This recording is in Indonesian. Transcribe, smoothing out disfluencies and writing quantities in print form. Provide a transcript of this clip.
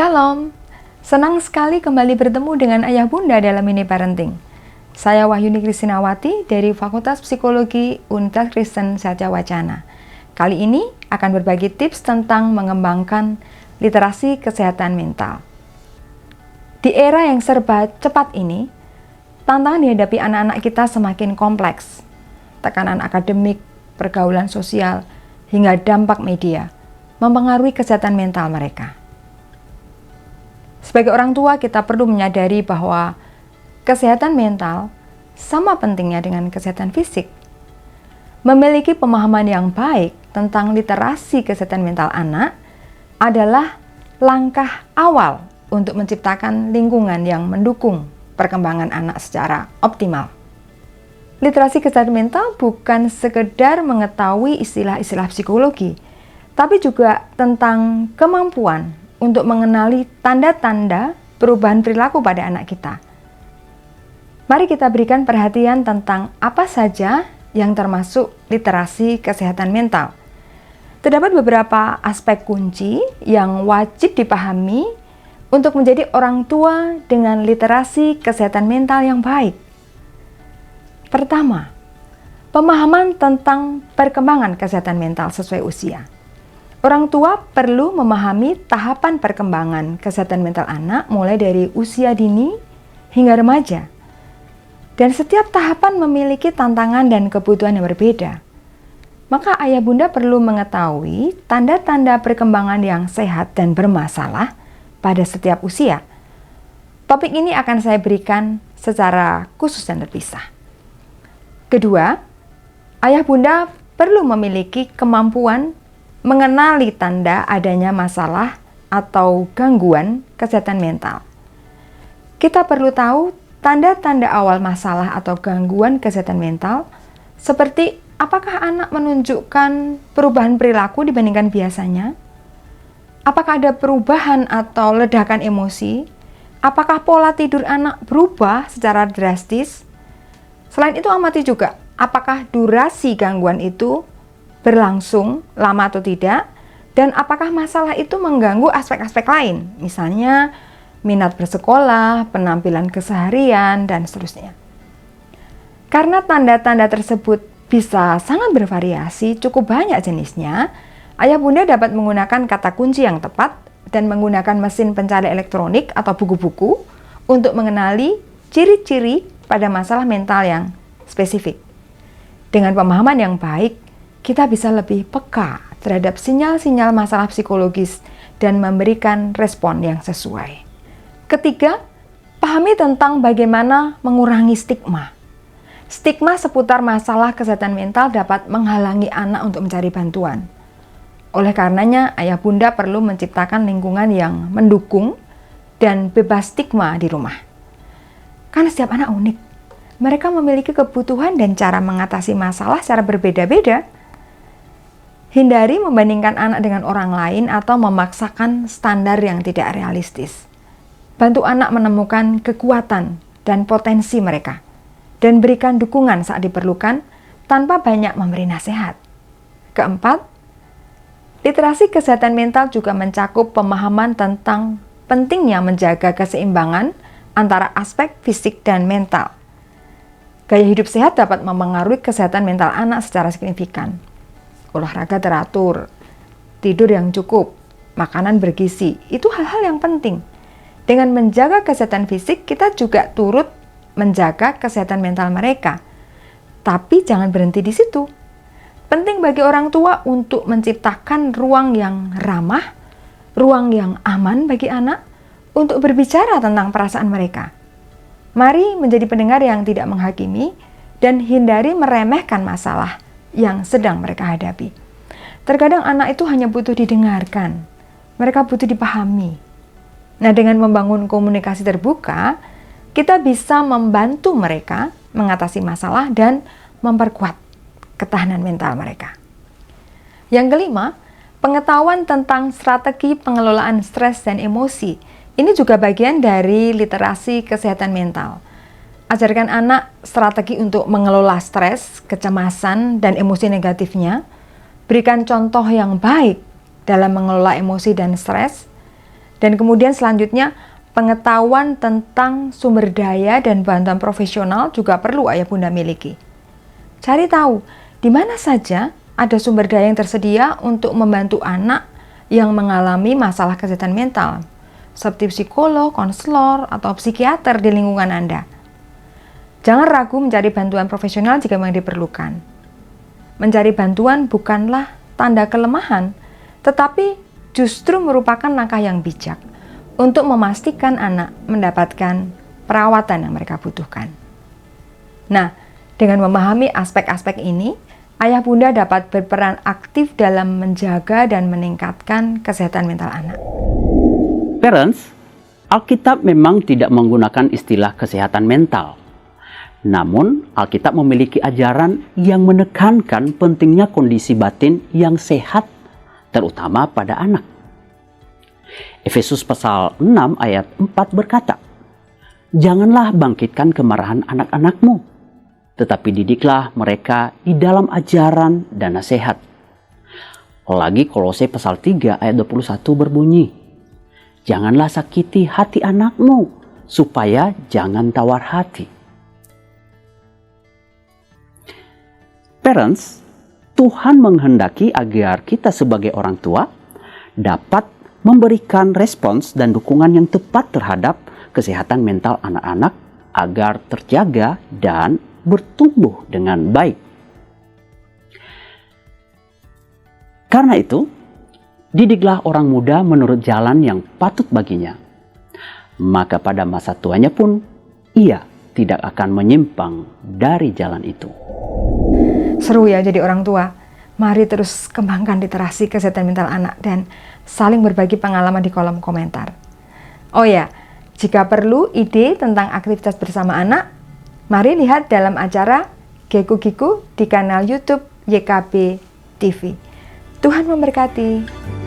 Shalom, senang sekali kembali bertemu dengan Ayah Bunda dalam Mini Parenting. Saya Wahyuni Kristinawati dari Fakultas Psikologi Universitas Kristen Satya Wacana. Kali ini akan berbagi tips tentang mengembangkan literasi kesehatan mental. Di era yang serba cepat ini, tantangan dihadapi anak-anak kita semakin kompleks. Tekanan akademik, pergaulan sosial, hingga dampak media mempengaruhi kesehatan mental mereka. Sebagai orang tua, kita perlu menyadari bahwa kesehatan mental sama pentingnya dengan kesehatan fisik. Memiliki pemahaman yang baik tentang literasi kesehatan mental anak adalah langkah awal untuk menciptakan lingkungan yang mendukung perkembangan anak secara optimal. Literasi kesehatan mental bukan sekedar mengetahui istilah-istilah psikologi, tapi juga tentang kemampuan untuk mengenali tanda-tanda perubahan perilaku pada anak kita. Mari kita berikan perhatian tentang apa saja yang termasuk literasi kesehatan mental. Terdapat beberapa aspek kunci yang wajib dipahami untuk menjadi orang tua dengan literasi kesehatan mental yang baik. Pertama, pemahaman tentang perkembangan kesehatan mental sesuai usia. Orang tua perlu memahami tahapan perkembangan kesehatan mental anak mulai dari usia dini hingga remaja. Dan setiap tahapan memiliki tantangan dan kebutuhan yang berbeda. Maka ayah bunda perlu mengetahui tanda-tanda perkembangan yang sehat dan bermasalah pada setiap usia. Topik ini akan saya berikan secara khusus dan terpisah. Kedua, ayah bunda perlu memiliki kemampuan mengenali tanda adanya masalah atau gangguan kesehatan mental. Kita perlu tahu tanda-tanda awal masalah atau gangguan kesehatan mental, seperti apakah anak menunjukkan perubahan perilaku dibandingkan biasanya, apakah ada perubahan atau ledakan emosi, apakah pola tidur anak berubah secara drastis. Selain itu amati juga apakah durasi gangguan itu berlangsung lama atau tidak, dan apakah masalah itu mengganggu aspek-aspek lain, misalnya minat bersekolah, penampilan keseharian, dan seterusnya. Karena tanda-tanda tersebut bisa sangat bervariasi, cukup banyak jenisnya, ayah bunda dapat menggunakan kata kunci yang tepat dan menggunakan mesin pencari elektronik atau buku-buku untuk mengenali ciri-ciri pada masalah mental yang spesifik. Dengan pemahaman yang baik, kita bisa lebih peka terhadap sinyal-sinyal masalah psikologis dan memberikan respon yang sesuai. Ketiga, pahami tentang bagaimana mengurangi stigma. Stigma seputar masalah kesehatan mental dapat menghalangi anak untuk mencari bantuan. Oleh karenanya, ayah bunda perlu menciptakan lingkungan yang mendukung dan bebas stigma di rumah. Karena setiap anak unik, mereka memiliki kebutuhan dan cara mengatasi masalah secara berbeda-beda. Hindari membandingkan anak dengan orang lain atau memaksakan standar yang tidak realistis. Bantu anak menemukan kekuatan dan potensi mereka, dan berikan dukungan saat diperlukan tanpa banyak memberi nasihat. Keempat, literasi kesehatan mental juga mencakup pemahaman tentang pentingnya menjaga keseimbangan antara aspek fisik dan mental. Gaya hidup sehat dapat mempengaruhi kesehatan mental anak secara signifikan. Olahraga teratur, tidur yang cukup, makanan bergizi, itu hal-hal yang penting. Dengan menjaga kesehatan fisik, kita juga turut menjaga kesehatan mental mereka. Tapi jangan berhenti di situ. Penting bagi orang tua untuk menciptakan ruang yang ramah, ruang yang aman bagi anak untuk berbicara tentang perasaan mereka. Mari menjadi pendengar yang tidak menghakimi dan hindari meremehkan masalah yang sedang mereka hadapi. Terkadang anak itu hanya butuh didengarkan, mereka butuh dipahami. Nah, dengan membangun komunikasi terbuka, kita bisa membantu mereka mengatasi masalah dan memperkuat ketahanan mental mereka. Yang kelima, pengetahuan tentang strategi pengelolaan stres dan emosi. Ini juga bagian dari literasi kesehatan mental. Ajarkan anak strategi untuk mengelola stres, kecemasan, dan emosi negatifnya. Berikan contoh yang baik dalam mengelola emosi dan stres. Dan kemudian selanjutnya, pengetahuan tentang sumber daya dan bantuan profesional juga perlu ayah bunda miliki. Cari tahu di mana saja ada sumber daya yang tersedia untuk membantu anak yang mengalami masalah kesehatan mental, seperti psikolog, konselor, atau psikiater di lingkungan Anda. Jangan ragu mencari bantuan profesional jika memang diperlukan. Mencari bantuan bukanlah tanda kelemahan, tetapi justru merupakan langkah yang bijak untuk memastikan anak mendapatkan perawatan yang mereka butuhkan. Nah, dengan memahami aspek-aspek ini, ayah bunda dapat berperan aktif dalam menjaga dan meningkatkan kesehatan mental anak. Parents, Alkitab memang tidak menggunakan istilah kesehatan mental. Namun, Alkitab memiliki ajaran yang menekankan pentingnya kondisi batin yang sehat, terutama pada anak. Efesus pasal 6 ayat 4 berkata, "Janganlah bangkitkan kemarahan anak-anakmu, tetapi didiklah mereka di dalam ajaran dan nasihat." Lagi Kolose pasal 3 ayat 21 berbunyi, "Janganlah sakiti hati anakmu, supaya jangan tawar hati." Parents, Tuhan menghendaki agar kita sebagai orang tua dapat memberikan respons dan dukungan yang tepat terhadap kesehatan mental anak-anak agar terjaga dan bertumbuh dengan baik. Karena itu, didiklah orang muda menurut jalan yang patut baginya. Maka pada masa tuanya pun, ia tidak akan menyimpang dari jalan itu. Seru ya jadi orang tua. Mari terus kembangkan literasi kesehatan mental anak dan saling berbagi pengalaman di kolom komentar. Oh ya, jika perlu ide tentang aktivitas bersama anak, mari lihat dalam acara Geku Giku di kanal YouTube YKB TV. Tuhan memberkati.